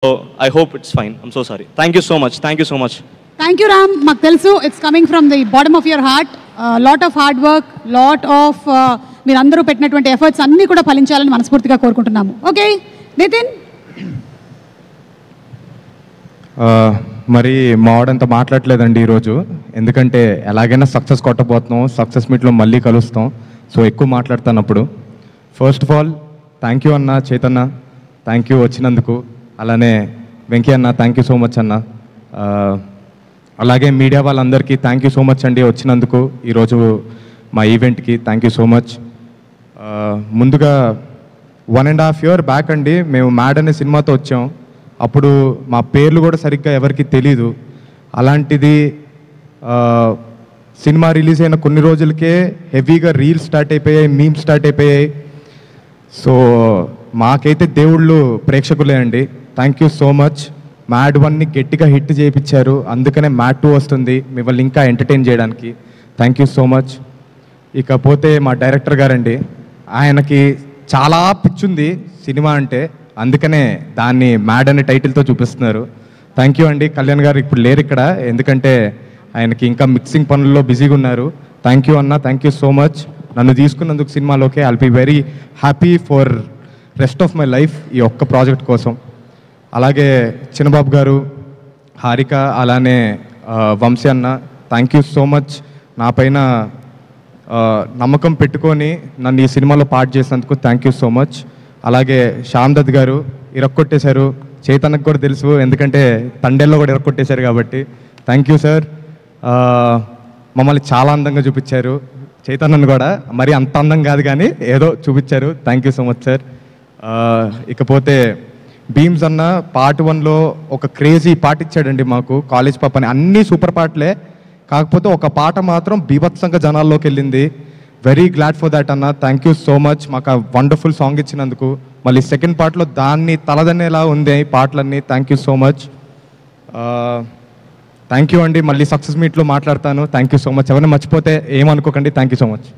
I hope it's fine. I'm so sorry. Thank you so much. Thank you so much. Thank you, Ram. మాకు తెలుసు it's coming from the bottom of your heart. Lot of hard work, lot of మీరందరూ పెట్టినటువంటి efforts అన్నీ కూడా ఫలించాలని మనస్ఫూర్తిగా కోరుకుంటున్నాము. Okay Nitin. మరి మావాడంతా మాట్లాడలేదండి ఈరోజు, ఎందుకంటే ఎలాగైనా సక్సెస్ కొట్టబోతున్నాం, సక్సెస్ మీట్లో మళ్ళీ కలుస్తాం. సో ఎక్కువ మాట్లాడుతున్నప్పుడు first of all thank you అన్న చైతన్య, థ్యాంక్ యూ వచ్చినందుకు. అలానే వెంకీ అన్న థ్యాంక్ యూ సో మచ్ అన్న. అలాగే మీడియా వాళ్ళందరికీ థ్యాంక్ యూ సో మచ్ అండి వచ్చినందుకు ఈరోజు మా ఈవెంట్కి. Thank you so much. ముందుగా 1.5 years బ్యాక్ అండి మేము మ్యాడ్ అనే సినిమాతో వచ్చాం. అప్పుడు మా పేర్లు కూడా సరిగ్గా ఎవరికి తెలీదు. అలాంటిది సినిమా రిలీజ్ అయిన కొన్ని రోజులకే హెవీగా రీల్స్ స్టార్ట్ అయిపోయాయి, మీమ్స్ స్టార్ట్ అయిపోయాయి. సో మాకైతే దేవుళ్ళు ప్రేక్షకులే అండి. Thank you so much. Mad 1ని గట్టిగా హిట్ చేయించారు, అందుకనే మ్యాడ్ 2 వస్తుంది మిమ్మల్ని ఇంకా ఎంటర్టైన్ చేయడానికి. Thank you so much. ఇకపోతే మా డైరెక్టర్ గారండి, ఆయనకి చాలా పిచ్చుంది సినిమా అంటే, అందుకనే దాన్ని మ్యాడ్ అనే టైటిల్తో చూపిస్తున్నారు. థ్యాంక్ యూ అండి. కళ్యాణ్ గారు ఇప్పుడు లేరు ఇక్కడ, ఎందుకంటే ఆయనకి ఇంకా మిక్సింగ్ పనుల్లో బిజీగా ఉన్నారు. థ్యాంక్ యూ అన్న, థ్యాంక్ యూ సో మచ్. నన్ను తీసుకున్నందుకు సినిమాలోకి I'll be very happy for rest of my life ఈ ఒక్క ప్రాజెక్ట్ కోసం. అలాగే చిన్నబాబు గారు, హారిక, అలానే వంశీ అన్న థ్యాంక్ యూ సో మచ్. నా పైన నమ్మకం పెట్టుకొని నన్ను ఈ సినిమాలో పార్ట్ చేసినందుకు థ్యాంక్ యూ సో మచ్. అలాగే శ్యామ్ దత్ గారు ఇరక్కొట్టేశారు, చైతన్యకు కూడా తెలుసు ఎందుకంటే తండేల్లో కూడా ఇరక్కొట్టేశారు కాబట్టి. Thank you sir. మమ్మల్ని చాలా అందంగా చూపించారు, చైతన్యను కూడా మరీ అంత అందం కాదు కానీ ఏదో చూపించారు. Thank you so much sir. ఇకపోతే భీమ్స్ అన్న పార్ట్ 1లో ఒక క్రేజీ పాట ఇచ్చాడండి మాకు, కాలేజ్ పాప అని. అన్నీ సూపర్ పాటలే, కాకపోతే ఒక పాట మాత్రం బీభత్సంగా జనాల్లోకి వెళ్ళింది. వెరీ గ్లాడ్ ఫర్ దాట్ అన్న. థ్యాంక్ యూ సో మచ్ మాకు వండర్ఫుల్ సాంగ్ ఇచ్చినందుకు. మళ్ళీ సెకండ్ పార్ట్లో దాన్ని తలదన్నేలా ఉంది పాటలన్నీ. Thank you so much. Thank you అండి. మళ్ళీ సక్సెస్ మీట్లో మాట్లాడతాను. Thank you so much. ఎవరైనా మర్చిపోతే ఏమనుకోకండి. Thank you so much.